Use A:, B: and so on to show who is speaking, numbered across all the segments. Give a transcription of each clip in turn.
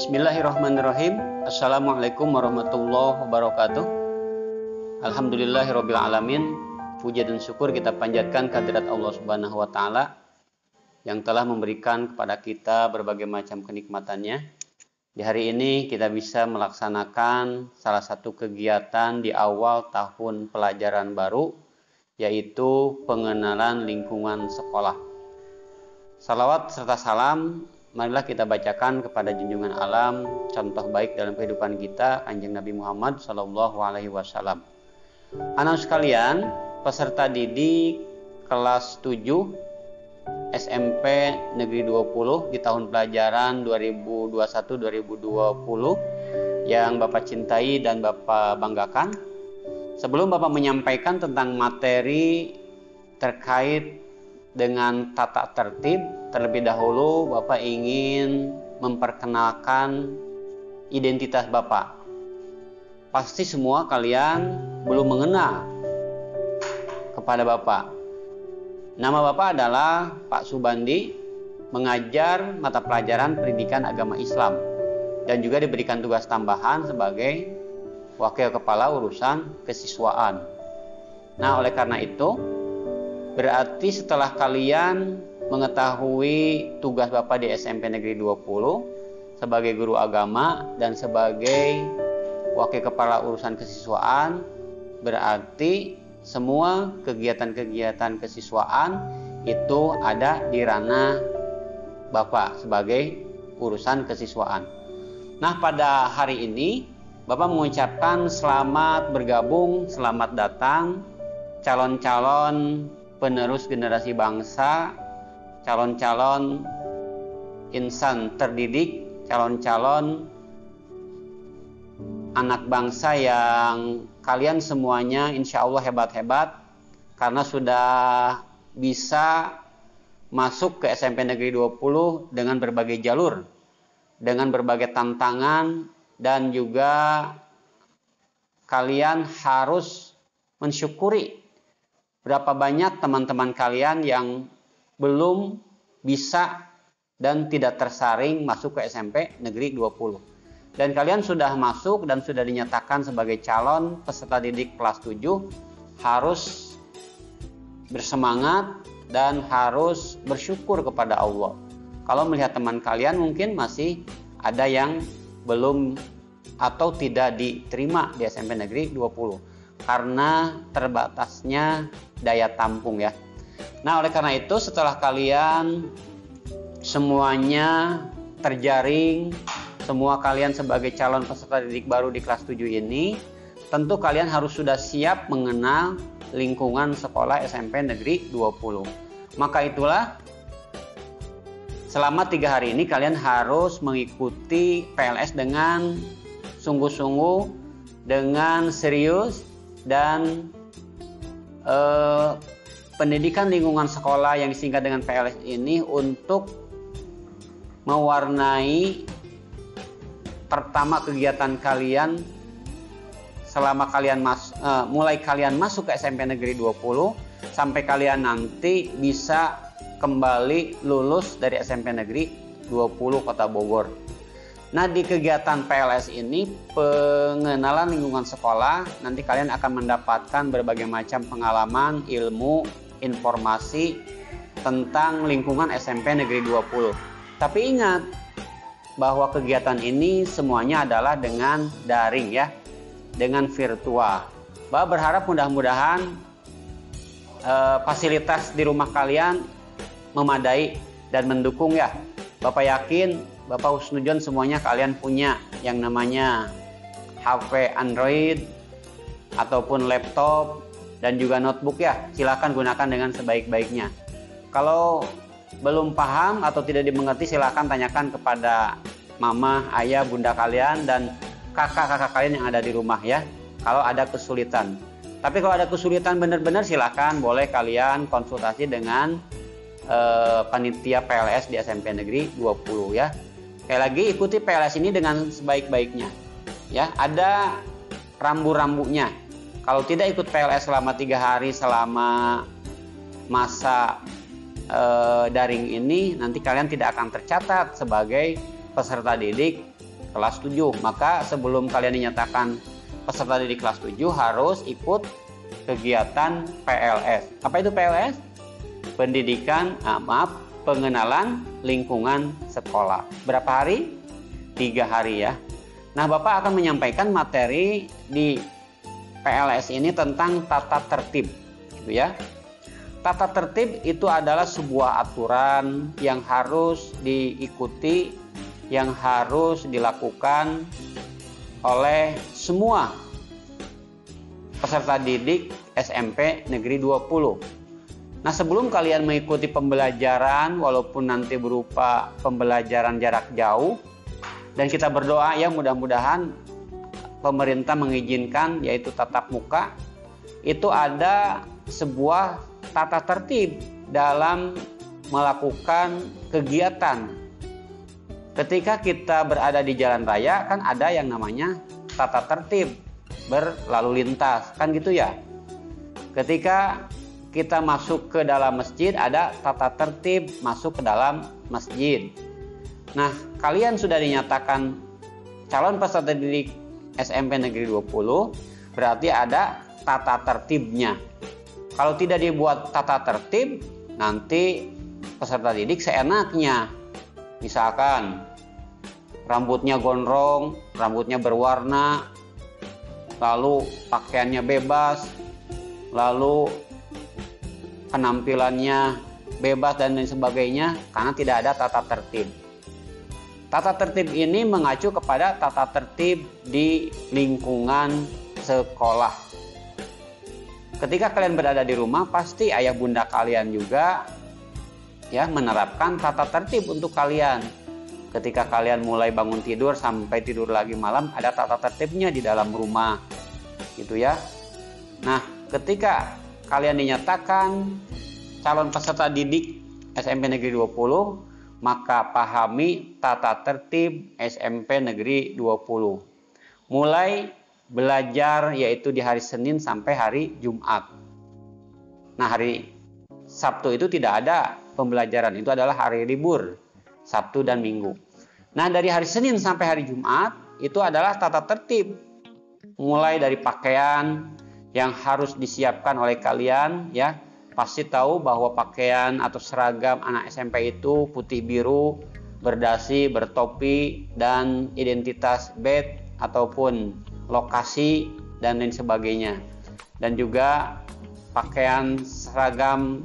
A: Bismillahirrahmanirrahim. Assalamualaikum warahmatullahi wabarakatuh. Alhamdulillahirabbil alamin. Puji dan syukur kita panjatkan kehadirat Allah Subhanahu wa taala yang telah memberikan kepada kita berbagai macam kenikmatannya. Di hari ini kita bisa melaksanakan salah satu kegiatan di awal tahun pelajaran baru, yaitu pengenalan lingkungan sekolah. Salawat serta salam marilah kita bacakan kepada junjungan alam, contoh baik dalam kehidupan kita, Kanjeng Nabi Muhammad SAW. Anak sekalian, peserta didik kelas 7 SMP Negeri 20 di tahun pelajaran 2021-2020 yang Bapak cintai dan Bapak banggakan. Sebelum Bapak menyampaikan tentang materi terkait dengan tata tertib, terlebih dahulu Bapak ingin memperkenalkan identitas Bapak. Pasti semua kalian belum mengenal kepada Bapak. Nama Bapak adalah Pak Subandi, mengajar mata pelajaran pendidikan agama Islam dan juga diberikan tugas tambahan sebagai Wakil Kepala Urusan Kesiswaan. Nah, oleh karena itu, berarti setelah kalian mengetahui tugas Bapak di SMP Negeri 20 sebagai guru agama dan sebagai Wakil Kepala Urusan Kesiswaan, berarti semua kegiatan-kegiatan kesiswaan itu ada di ranah Bapak sebagai urusan kesiswaan. Nah, pada hari ini Bapak mengucapkan selamat bergabung, selamat datang calon-calon penerus generasi bangsa, calon-calon insan terdidik, calon-calon anak bangsa yang kalian semuanya insya Allah hebat-hebat karena sudah bisa masuk ke SMP Negeri 20 dengan berbagai jalur, dengan berbagai tantangan, dan juga kalian harus mensyukuri berapa banyak teman-teman kalian yang belum bisa dan tidak tersaring masuk ke SMP Negeri 20. Dan kalian sudah masuk dan sudah dinyatakan sebagai calon peserta didik kelas 7, harus bersemangat dan harus bersyukur kepada Allah. Kalau melihat teman kalian mungkin masih ada yang belum atau tidak diterima di SMP Negeri 20 karena terbatasnya daya tampung ya. Nah, oleh karena itu setelah kalian semuanya terjaring, semua kalian sebagai calon peserta didik baru di kelas 7 ini, tentu kalian harus sudah siap mengenal lingkungan sekolah SMP Negeri 20. Maka itulah selama 3 hari ini kalian harus mengikuti PLS dengan sungguh-sungguh, dengan serius, dan pendidikan lingkungan sekolah yang disingkat dengan PLS ini untuk mewarnai pertama kegiatan kalian selama kalian mulai kalian masuk ke SMP Negeri 20 sampai kalian nanti bisa kembali lulus dari SMP Negeri 20 Kota Bogor. Nah, di kegiatan PLS ini, pengenalan lingkungan sekolah, nanti kalian akan mendapatkan berbagai macam pengalaman, ilmu, informasi tentang lingkungan SMP Negeri 20. Tapi ingat bahwa kegiatan ini semuanya adalah dengan daring ya, dengan virtual. Bapak berharap mudah-mudahan fasilitas di rumah kalian memadai dan mendukung ya. Bapak yakin, Bapak husnudzon semuanya kalian punya yang namanya HP Android ataupun laptop dan juga notebook ya. Silakan gunakan dengan sebaik-baiknya. Kalau belum paham atau tidak dimengerti, silakan tanyakan kepada mama, ayah, bunda kalian dan kakak-kakak kalian yang ada di rumah ya. Kalau ada kesulitan. Tapi kalau ada kesulitan benar-benar, silakan boleh kalian konsultasi dengan panitia PLS di SMP Negeri 20 ya. Sekali lagi, ikuti PLS ini dengan sebaik-baiknya ya. Ada rambu-rambunya. Kalau tidak ikut PLS selama 3 hari selama masa daring ini, nanti kalian tidak akan tercatat sebagai peserta didik kelas 7. Maka sebelum kalian dinyatakan peserta didik kelas 7 harus ikut kegiatan PLS. Apa itu PLS? Pengenalan lingkungan sekolah. Berapa hari? 3 hari ya. Nah, Bapak akan menyampaikan materi di PLS ini tentang tata tertib, gitu ya. Tata tertib itu adalah sebuah aturan yang harus diikuti, yang harus dilakukan oleh semua peserta didik SMP Negeri 20. Nah, sebelum kalian mengikuti pembelajaran, walaupun nanti berupa pembelajaran jarak jauh, dan kita berdoa ya mudah-mudahan pemerintah mengizinkan, yaitu tatap muka, itu ada sebuah tata tertib dalam melakukan kegiatan. Ketika kita berada di jalan raya kan ada yang namanya tata tertib berlalu lintas, kan gitu ya. Ketika kita masuk ke dalam masjid ada tata tertib masuk ke dalam masjid. Nah, kalian sudah dinyatakan calon peserta didik SMP Negeri 20, berarti ada tata tertibnya. Kalau tidak dibuat tata tertib, nanti peserta didik seenaknya. Misalkan rambutnya gondrong, rambutnya berwarna, lalu pakaiannya bebas, lalu penampilannya bebas dan lain sebagainya, karena tidak ada tata tertib. Tata tertib ini mengacu kepada tata tertib di lingkungan sekolah. Ketika kalian berada di rumah, pasti ayah bunda kalian juga ya menerapkan tata tertib untuk kalian. Ketika kalian mulai bangun tidur sampai tidur lagi malam, ada tata tertibnya di dalam rumah, gitu ya. Nah, ketika kalian dinyatakan calon peserta didik SMP Negeri 20, maka pahami tata tertib SMP Negeri 20. Mulai belajar yaitu di hari Senin sampai hari Jumat. Nah, hari Sabtu itu tidak ada pembelajaran, itu adalah hari libur, Sabtu dan Minggu. Nah, dari hari Senin sampai hari Jumat itu adalah tata tertib. Mulai dari pakaian yang harus disiapkan oleh kalian ya. Pasti tahu bahwa pakaian atau seragam anak SMP itu putih biru, berdasi, bertopi, dan identitas badge ataupun lokasi dan lain sebagainya. Dan juga pakaian seragam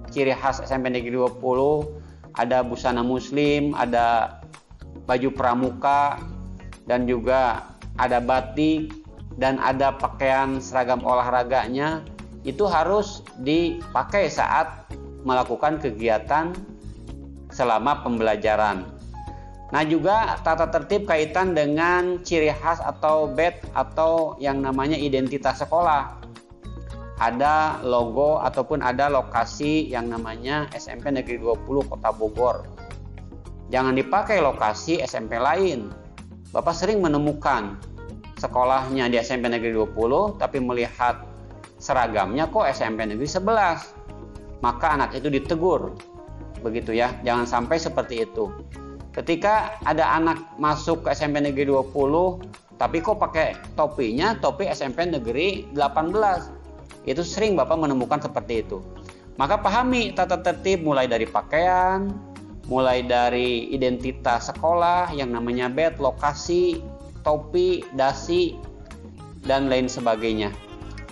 A: ciri khas SMP Negeri 20, ada busana muslim, ada baju pramuka, dan juga ada batik, dan ada pakaian seragam olahraganya. Itu harus dipakai saat melakukan kegiatan selama pembelajaran. Nah, juga tata tertib kaitan dengan ciri khas atau badge atau yang namanya identitas sekolah. Ada logo ataupun ada lokasi yang namanya SMP Negeri 20 Kota Bogor. Jangan dipakai lokasi SMP lain. Bapak sering menemukan sekolahnya di SMP Negeri 20 tapi melihat seragamnya kok SMP Negeri 11. Maka anak itu ditegur. Begitu ya, jangan sampai seperti itu. Ketika ada anak masuk ke SMP Negeri 20 tapi kok pakai topinya topi SMP Negeri 18. Itu sering Bapak menemukan seperti itu. Maka pahami tata tertib mulai dari pakaian, mulai dari identitas sekolah yang namanya badge, lokasi, topi, dasi, dan lain sebagainya.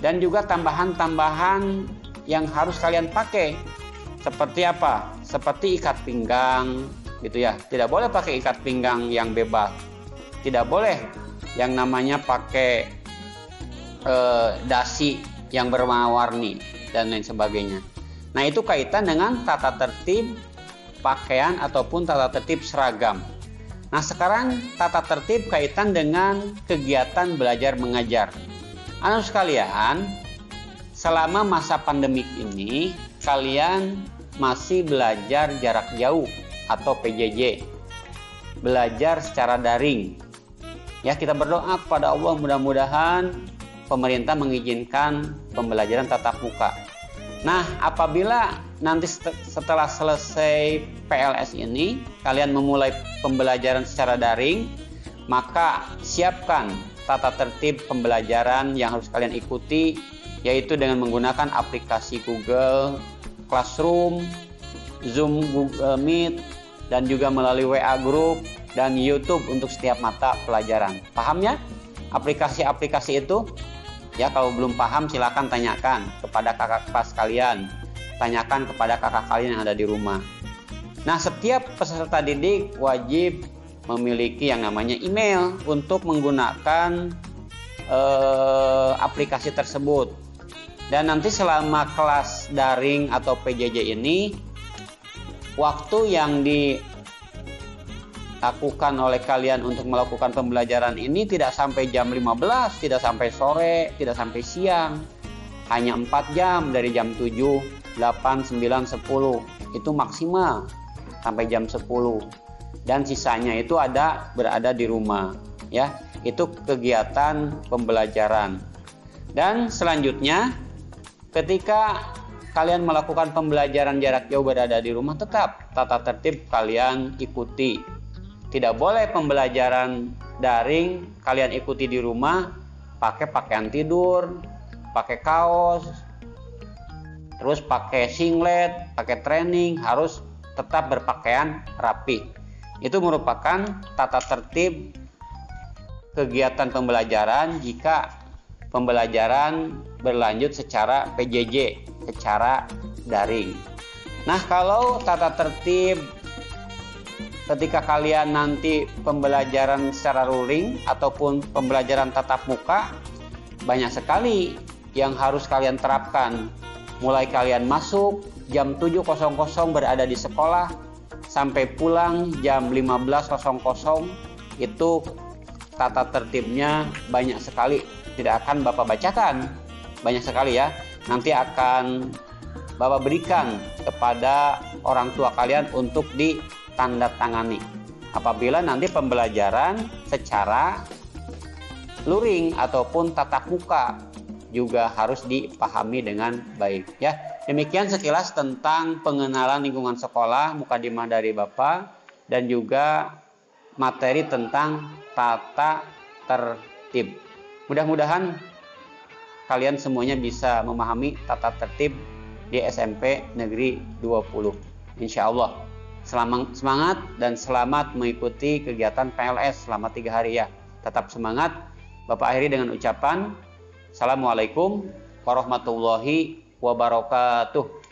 A: Dan juga tambahan-tambahan yang harus kalian pakai. Seperti apa? Seperti ikat pinggang, gitu ya. Tidak boleh pakai ikat pinggang yang bebas. Tidak boleh yang namanya pakai dasi yang berwarna-warni dan lain sebagainya. Nah, itu kaitan dengan tata tertib pakaian ataupun tata tertib seragam. Nah, sekarang tata tertib kaitan dengan kegiatan belajar mengajar. Anak sekalian, selama masa pandemik ini kalian masih belajar jarak jauh atau PJJ, belajar secara daring. Ya, kita berdoa kepada Allah mudah-mudahan pemerintah mengizinkan pembelajaran tatap muka. Nah, apabila nanti setelah selesai PLS ini kalian memulai pembelajaran secara daring, maka siapkan tata tertib pembelajaran yang harus kalian ikuti, yaitu dengan menggunakan aplikasi Google Classroom, Zoom, Google Meet, dan juga melalui WA Group dan YouTube untuk setiap mata pelajaran. Paham ya? Aplikasi-aplikasi itu? Ya, kalau belum paham silakan tanyakan kepada kakak kelas kalian, tanyakan kepada kakak kalian yang ada di rumah. Nah, setiap peserta didik wajib memiliki yang namanya email untuk menggunakan aplikasi tersebut. Dan nanti selama kelas daring atau PJJ ini, waktu yang dilakukan oleh kalian untuk melakukan pembelajaran ini tidak sampai jam 15, tidak sampai sore, tidak sampai siang. Hanya 4 jam, dari jam 7, 8, 9, 10. Itu maksimal sampai jam 10. Dan sisanya itu berada di rumah, ya. Itu kegiatan pembelajaran. Dan selanjutnya, ketika kalian melakukan pembelajaran jarak jauh berada di rumah, tetap tata tertib kalian ikuti. Tidak boleh pembelajaran daring kalian ikuti di rumah pakai pakaian tidur, pakai kaos, terus pakai singlet, pakai training, harus tetap berpakaian rapi. Itu merupakan tata tertib kegiatan pembelajaran jika pembelajaran berlanjut secara PJJ, secara daring. Nah, kalau tata tertib ketika kalian nanti pembelajaran secara luring ataupun pembelajaran tatap muka, banyak sekali yang harus kalian terapkan. Mulai kalian masuk jam 7.00 berada di sekolah, sampai pulang jam 15.00, itu tata tertibnya banyak sekali. Tidak akan Bapak bacakan, banyak sekali ya. Nanti akan Bapak berikan kepada orang tua kalian untuk ditandatangani apabila nanti pembelajaran secara luring ataupun tatap muka juga harus dipahami dengan baik ya. Demikian sekilas tentang pengenalan lingkungan sekolah, mukadimah dari Bapak, dan juga materi tentang tata tertib. Mudah-mudahan kalian semuanya bisa memahami tata tertib di SMP Negeri 20. Insya Allah. Semangat dan selamat mengikuti kegiatan PLS selama 3 hari ya. Tetap semangat. Bapak akhiri dengan ucapan Assalamualaikum warahmatullahi wabarakatuh.